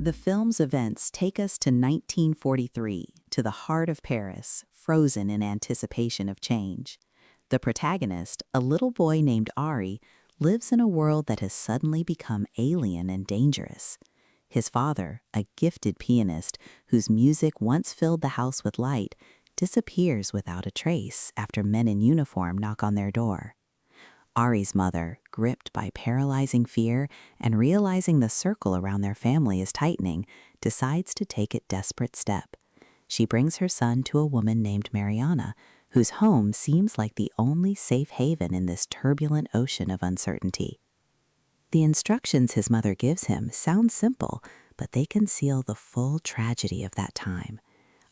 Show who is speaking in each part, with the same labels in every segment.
Speaker 1: The film's events take us to 1943, to the heart of Paris, frozen in anticipation of change. The protagonist, a little boy named Ari, lives in a world that has suddenly become alien and dangerous. His father, a gifted pianist whose music once filled the house with light, disappears without a trace after men in uniform knock on their door. Ari's mother, gripped by paralyzing fear and realizing the circle around their family is tightening, decides to take a desperate step. She brings her son to a woman named Mariana, whose home seems like the only safe haven in this turbulent ocean of uncertainty. The instructions his mother gives him sound simple, but they conceal the full tragedy of that time.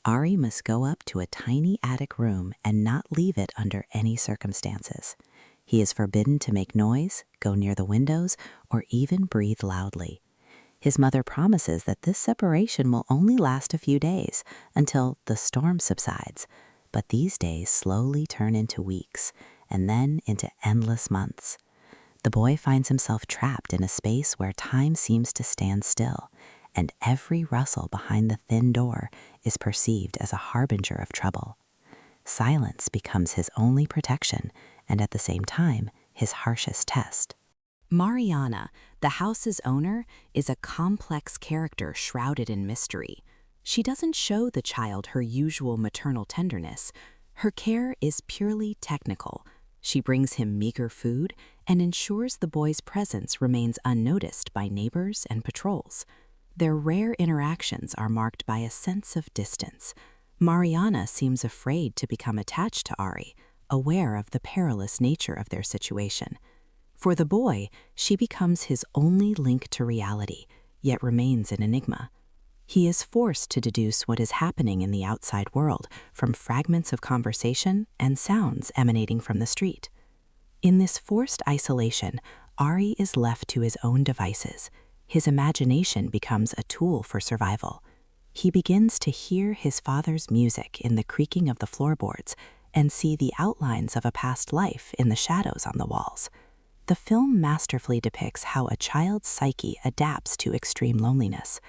Speaker 1: Ari must go up to a tiny attic room and not leave it under any circumstances. He is forbidden to make noise, go near the windows, or even breathe loudly. His mother promises that this separation will only last a few days until the storm subsides, but these days slowly turn into weeks and then into endless months. The boy finds himself trapped in a space where time seems to stand still, and every rustle behind the thin door is perceived as a harbinger of trouble. Silence becomes his only protection, and at the same time, his harshest test. Mariana, the house's owner, is a complex character shrouded in mystery. She doesn't show the child her usual maternal tenderness. Her care is purely technical. She brings him meager food and ensures the boy's presence remains unnoticed by neighbors and patrols. Their rare interactions are marked by a sense of distance. Mariana seems afraid to become attached to Ari, aware of the perilous nature of their situation. For the boy, she becomes his only link to reality, yet remains an enigma. He is forced to deduce what is happening in the outside world from fragments of conversation and sounds emanating from the street. In this forced isolation, Ari is left to his own devices. His imagination becomes a tool for survival. He begins to hear his father's music in the creaking of the floorboards and see the outlines of a past life in the shadows on the walls. The film masterfully depicts how a child's psyche adapts to extreme loneliness.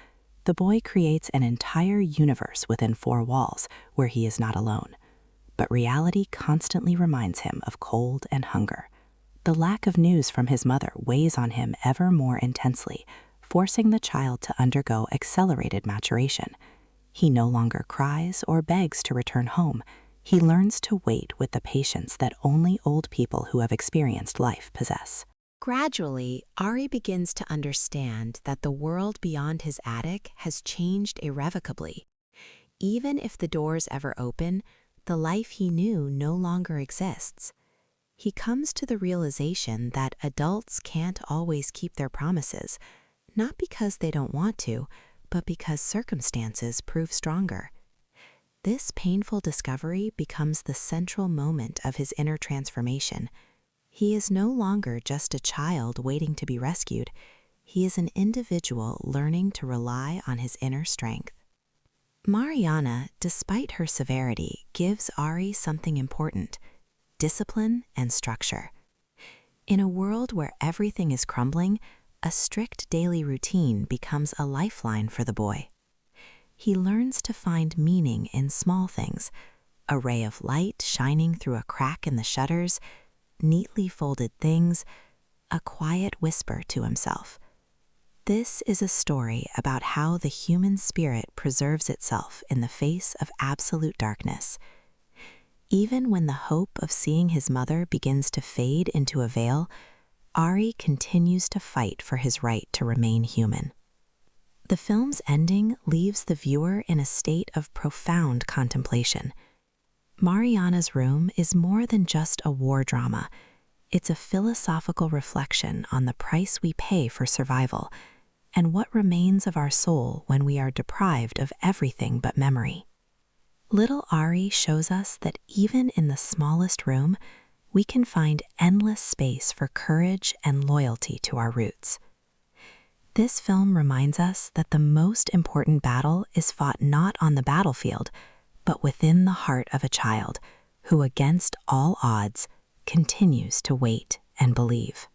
Speaker 1: The boy creates an entire universe within four walls where he is not alone. But reality constantly reminds him of cold and hunger. The lack of news from his mother weighs on him ever more intensely, forcing the child to undergo accelerated maturation. He no longer cries or begs to return home. He learns to wait with the patience that only old people who have experienced life possess. Gradually, Ari begins to understand that the world beyond his attic has changed irrevocably. Even if the doors ever open, the life he knew no longer exists. He comes to the realization that adults can't always keep their promises, not because they don't want to, but because circumstances prove stronger. This painful discovery becomes the central moment of his inner transformation. He is no longer just a child waiting to be rescued. He is an individual learning to rely on his inner strength. Mariana, despite her severity, gives Ari something important: discipline and structure. In a world where everything is crumbling, a strict daily routine becomes a lifeline for the boy. He learns to find meaning in small things: a ray of light shining through a crack in the shutters, neatly folded things, a quiet whisper to himself. This is a story about how the human spirit preserves itself in the face of absolute darkness. Even when the hope of seeing his mother begins to fade into a veil, Ari continues to fight for his right to remain human. The film's ending leaves the viewer in a state of profound contemplation. Mariana's room is more than just a war drama. It's a philosophical reflection on the price we pay for survival and what remains of our soul when we are deprived of everything but memory. Little Ari shows us that even in the smallest room, we can find endless space for courage and loyalty to our roots. This film reminds us that the most important battle is fought not on the battlefield, but within the heart of a child who, against all odds, continues to wait and believe.